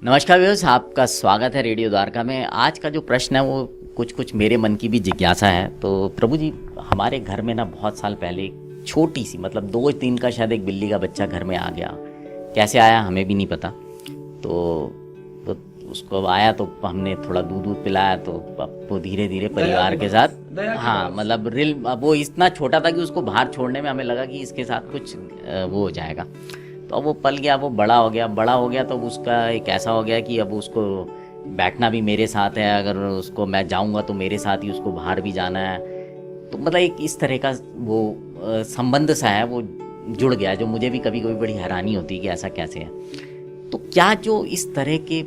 नमस्कार व्यूअर्स, आपका स्वागत है रेडियो द्वारका में। आज का जो प्रश्न है वो कुछ मेरे मन की भी जिज्ञासा है। तो प्रभु जी, हमारे घर में ना बहुत साल पहले एक छोटी सी, मतलब 2 दिन का शायद, एक बिल्ली का बच्चा घर में आ गया। कैसे आया हमें भी नहीं पता। तो उसको आया तो हमने थोड़ा दूध पिलाया, तो अब वो धीरे धीरे परिवार के साथ, हाँ मतलब वो इतना छोटा था कि उसको बाहर छोड़ने में हमें लगा कि इसके साथ कुछ वो हो जाएगा। तो अब वो पल गया, वो बड़ा हो गया तो उसका एक ऐसा हो गया कि अब उसको बैठना भी मेरे साथ है। अगर उसको मैं जाऊंगा तो मेरे साथ ही उसको बाहर भी जाना है। तो मतलब एक इस तरह का वो संबंध सा है, वो जुड़ गया, जो मुझे भी कभी कभी बड़ी हैरानी होती है कि ऐसा कैसे है। तो क्या जो इस तरह के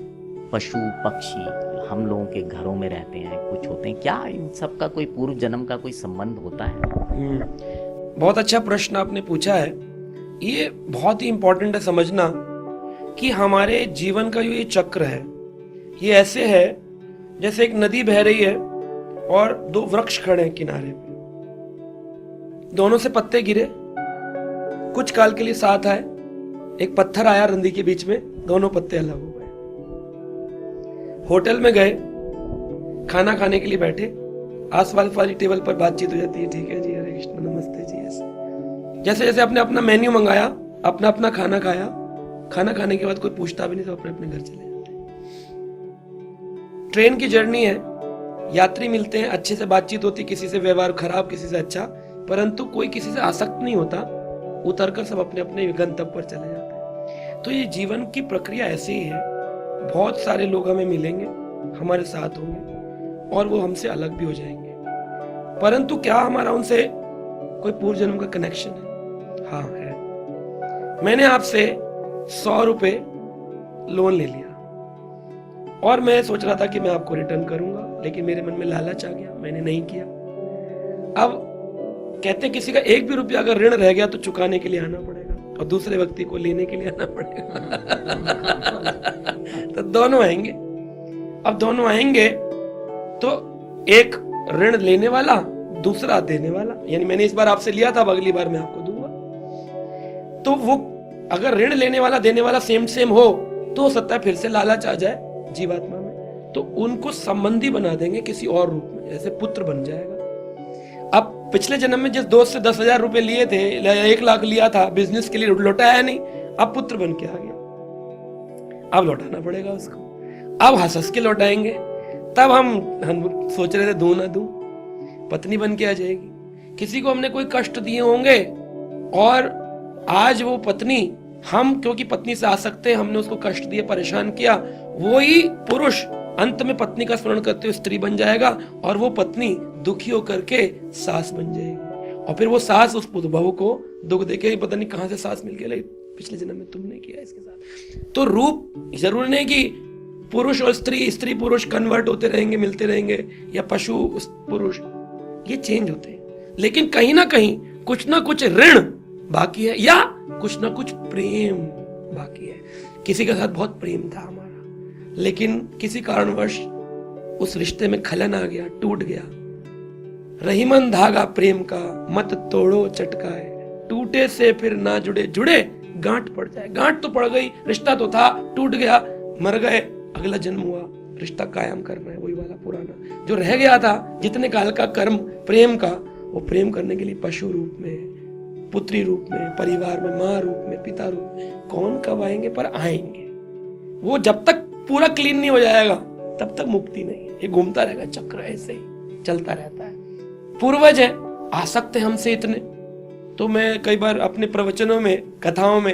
पशु पक्षी हम लोगों के घरों में रहते हैं, कुछ होते हैं, क्या इन सब का कोई पूर्व जन्म का कोई संबंध होता है? बहुत अच्छा प्रश्न आपने पूछा है। ये बहुत ही इंपॉर्टेंट है समझना कि हमारे जीवन का जो ये चक्र है, ये ऐसे है जैसे एक नदी बह रही है और 2 वृक्ष खड़े हैं किनारे पे। दोनों से पत्ते गिरे, कुछ काल के लिए साथ आए, एक पत्थर आया नदी के बीच में, दोनों पत्ते अलग हो गए। होटल में गए, खाना खाने के लिए बैठे, आसपास वाली टेबल पर बातचीत हो जाती है, ठीक है जी, हरे कृष्ण, नमस्ते जी। ऐसे जैसे जैसे अपने अपना मेन्यू मंगाया, अपना अपना खाना खाया, खाना खाने के बाद कोई पूछता भी नहीं, सब अपने अपने घर चले जाते हैं। ट्रेन की जर्नी है, यात्री मिलते हैं, अच्छे से बातचीत होती, किसी से व्यवहार खराब, किसी से अच्छा, परंतु कोई किसी से आसक्त नहीं होता, उतरकर सब अपने अपने गंतव्य पर चले जाते हैं। तो ये जीवन की प्रक्रिया ऐसी ही है। बहुत सारे लोग हमें मिलेंगे, हमारे साथ होंगे और वो हमसे अलग भी हो जाएंगे, परंतु क्या हमारा उनसे कोई पूर्व जन्म का कनेक्शन है? हाँ है। मैंने आपसे 100 रुपए लोन ले लिया और मैं सोच रहा था कि मैं आपको रिटर्न करूंगा, लेकिन मेरे मन में लालच आ गया, मैंने नहीं किया। अब कहते हैं किसी का 1 भी रुपया अगर ऋण रह गया तो चुकाने के लिए आना पड़ेगा और दूसरे व्यक्ति को लेने के लिए आना पड़ेगा। तो दोनों आएंगे। अब दोनों आएंगे तो एक ऋण लेने वाला, दूसरा देने वाला। यानी मैंने इस बार आपसे लिया था, अब अगली बार मैं आपको दूंगा। तो वो अगर ऋण लेने वाला देने वाला सेम हो तो हो सकता है फिर से लालच आ जाए जीवात्मा में, तो उनको संबंधी बना देंगे किसी और रूप में, जैसे पुत्र बन जाएगा। अब पिछले जन्म में जिस दोस्त से 10,000 रुपए लिए थे, 1 लाख लिया था बिजनेस के लिए, लौटाया नहीं, अब पुत्र बन के आ गया, अब लौटाना पड़ेगा उसको। अब हंस के लौटाएंगे। तब हम सोच रहे थे दूं ना दूं, पत्नी बन के आ जाएगी। किसी को हमने कोई कष्ट दिए होंगे और आज वो पत्नी, हम क्योंकि पत्नी से आसक्त हैं, हमने उसको कष्ट दिए, परेशान किया, वो ही पुरुष अंत में पत्नी का स्मरण करते हुए स्त्री बन जाएगा और वो पत्नी दुखी होकर के सास बन जाएगी और फिर वो सास उस बहू को दुख देके, पता नहीं कहां से सास मिल गया, पिछले जन्म में तुमने किया इसके साथ। तो रूप जरूर नहीं कि पुरुष और स्त्री पुरुष कन्वर्ट होते रहेंगे, मिलते रहेंगे, या पशु पुरुष, ये चेंज होते हैं, लेकिन कहीं ना कहीं कुछ ना कुछ ऋण बाकी है या कुछ ना कुछ प्रेम बाकी है। किसी के साथ बहुत प्रेम था हमारा, लेकिन किसी कारणवश उस रिश्ते में खलन आ गया, टूट गया। रहीमन धागा प्रेम का, मत तोड़ो चटकाए, टूटे से फिर ना जुड़े, जुड़े गांठ पड़ जाए। गांठ तो पड़ गई, रिश्ता तो था, टूट गया, मर गए, अगला जन्म हुआ, रिश्ता कायम करना है, वही वाला पुराना जो रह गया था, जितने काल का कर्म प्रेम का, वो प्रेम करने के लिए पशु रूप में, पुत्री रूप में, परिवार में, माँ रूप में, पिता रूप में, कौन कब आएंगे, पर आएंगे। वो जब तक पूरा क्लीन नहीं हो जाएगा तब तक मुक्ति नहीं है। ये घूमता रहेगा चक्र, ऐसे ही चलता रहता है। पूर्वज है, आसक्त है हमसे इतने। तो मैं कई बार अपने प्रवचनों में, कथाओं में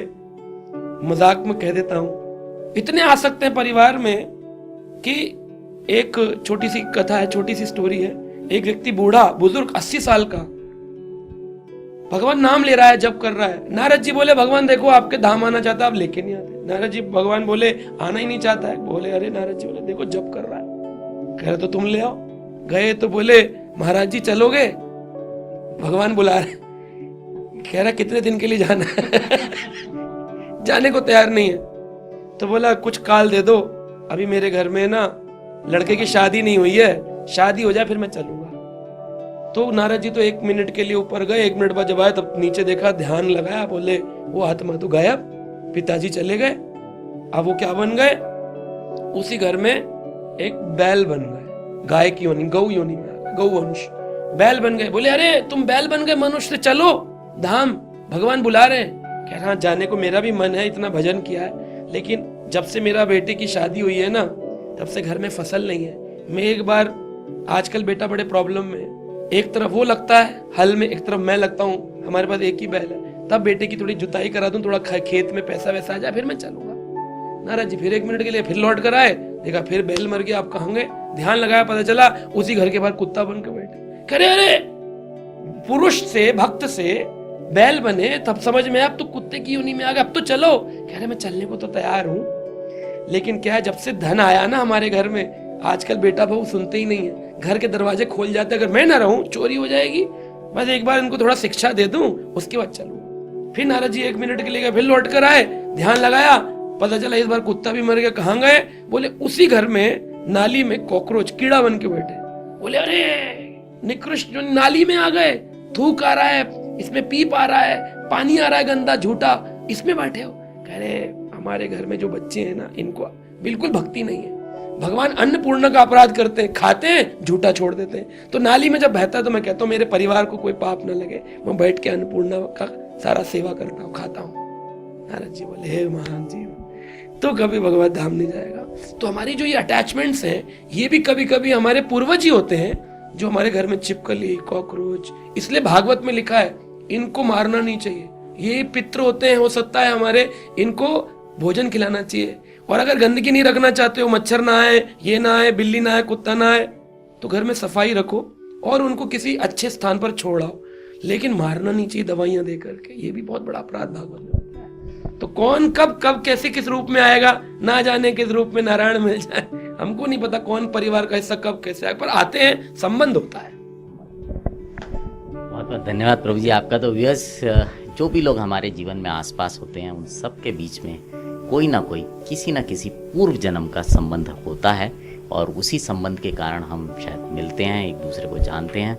मजाक में कह देता हूं, इतने आसक्त हैं परिवार में कि एक छोटी सी कथा है, छोटी सी स्टोरी है। एक व्यक्ति बूढ़ा बुजुर्ग 80 साल का भगवान नाम ले रहा है, जप कर रहा है। नारद जी बोले, भगवान देखो आपके धाम आना चाहता है, आप लेके नहीं आते। नारद जी, भगवान बोले आना ही नहीं चाहता है। बोले, अरे नारद जी बोले देखो जप कर रहा है। कह रहे तो तुम ले आओ। गए तो बोले, महाराज जी चलोगे? भगवान बुला रहे। कह रहा कितने दिन के लिए जाना है? जाने को तैयार नहीं है। तो बोला कुछ काल दे दो, अभी मेरे घर में ना लड़के की शादी नहीं हुई है, शादी हो जाए फिर मैं चलूंगा। तो नारद जी तो 1 मिनट के लिए ऊपर गए, 1 मिनट बाद जब आए तब नीचे देखा, ध्यान लगाया, बोले वो आत्मा तो गायब। पिताजी चले गए। अब वो क्या बन गए? उसी घर में एक बैल बन गए, गाय की योनि, गौ योनि में आ गए, गौवंश बैल बन गए। बोले अरे तुम बैल बन गए मनुष्य, चलो धाम, भगवान बुला रहे हैं। कह रहा जाने को मेरा भी मन है, इतना भजन किया है, लेकिन जब से मेरा बेटे की शादी हुई है ना, तब से घर में फसल नहीं है। मैं एक बार, आजकल बेटा बड़े प्रॉब्लम में है, एक तरफ वो लगता है हल में, एक तरफ मैं लगता हूँ, हमारे पास एक ही बैल है, तब बेटे की थोड़ी जुताई करा दूं, थोड़ा खेत में पैसा वैसा आ जाए, फिर मैं चलूंगा। नाराज जी फिर 1 मिनट के लिए फिर लौट कर आए, देखा फिर बैल मर गया, आप कहोगे, ध्यान लगाया, पता चला उसी घर के बाहर कुत्ता बन के बैठे। करे अरे पुरुष से, भक्त से बैल बने, तब समझ में, अब तो कुत्ते की योनि में आ गया, अब तो चलो। कह रहे मैं चलने को तो तैयार हूं, लेकिन क्या है, जब से धन आया ना हमारे घर में, आजकल बेटा बहू सुनते ही नहीं है, घर के दरवाजे खोल जाते, अगर मैं ना रहूं चोरी हो जाएगी, बस एक बार इनको थोड़ा शिक्षा दे दूं, उसके बाद चलूं। फिर नारद जी 1 मिनट के लिए गए, फिर लौट कर आए, ध्यान लगाया, पता चला इस बार कुत्ता भी मर गया। कहाँ गए? बोले उसी घर में नाली में कॉकरोच, कीड़ा बन के बैठे। बोले अरे निकृष्ट, जो नाली में आ गए, थूक आ रहा है, इसमें पीप आ रहा है, पानी आ रहा है गंदा झूठा, इसमें बैठे हो। कह रहे हमारे घर में जो बच्चे हैं ना, इनको बिल्कुल भक्ति नहीं है, भगवान अन्नपूर्णा का अपराध करते हैं, खाते हैं, झूठा छोड़ देते हैं। तो नाली में जब बहता है तो मैं कहता हूँ मेरे परिवार को कोई पाप न लगे, मैं बैठ के अन्नपूर्णा का सारा सेवा करता हूँ, खाता हूँ। नारद जी बोले हे महान जीव, तो कभी भगवत धाम नहीं जाएगा। तो हमारी जो ये अटैचमेंट्स हैं, ये भी कभी कभी हमारे पूर्वज ही होते हैं, जो हमारे घर में छिपकली, कॉकरोच, इसलिए भागवत में लिखा है इनको मारना नहीं चाहिए, ये पितृ होते हैं, हो सकता है हमारे, इनको भोजन खिलाना चाहिए। और अगर गंदगी नहीं रखना चाहते हो, मच्छर ना आए, ये ना आए, बिल्ली ना आए, कुत्ता ना आए, तो घर में सफाई रखो और उनको किसी अच्छे स्थान पर छोड़ाओ, लेकिन मारना नहीं चाहिए दवाइयां दे करके, ये भी बहुत बड़ा अपराध भागवत में होता है। तो कौन कब कब कैसे किस रूप में आएगा, ना जाने किस रूप में नारायण मिल जाए, हमको नहीं पता कौन परिवार का हिस्सा कब कैसे आएगा, पर आते हैं, संबंध होता है। बहुत बहुत धन्यवाद प्रभु जी आपका। तो व्यूअर्स, जो भी लोग हमारे जीवन में आसपास होते हैं, उन सब के बीच में कोई ना कोई, किसी ना किसी पूर्व जन्म का संबंध होता है, और उसी संबंध के कारण हम शायद मिलते हैं, एक दूसरे को जानते हैं।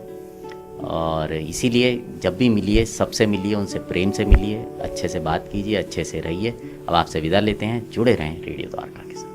और इसीलिए जब भी मिलिए, सबसे मिलिए, उनसे प्रेम से मिलिए, अच्छे से बात कीजिए, अच्छे से रहिए। अब आपसे विदा लेते हैं, जुड़े रहें रेडियो द्वारका के साथ।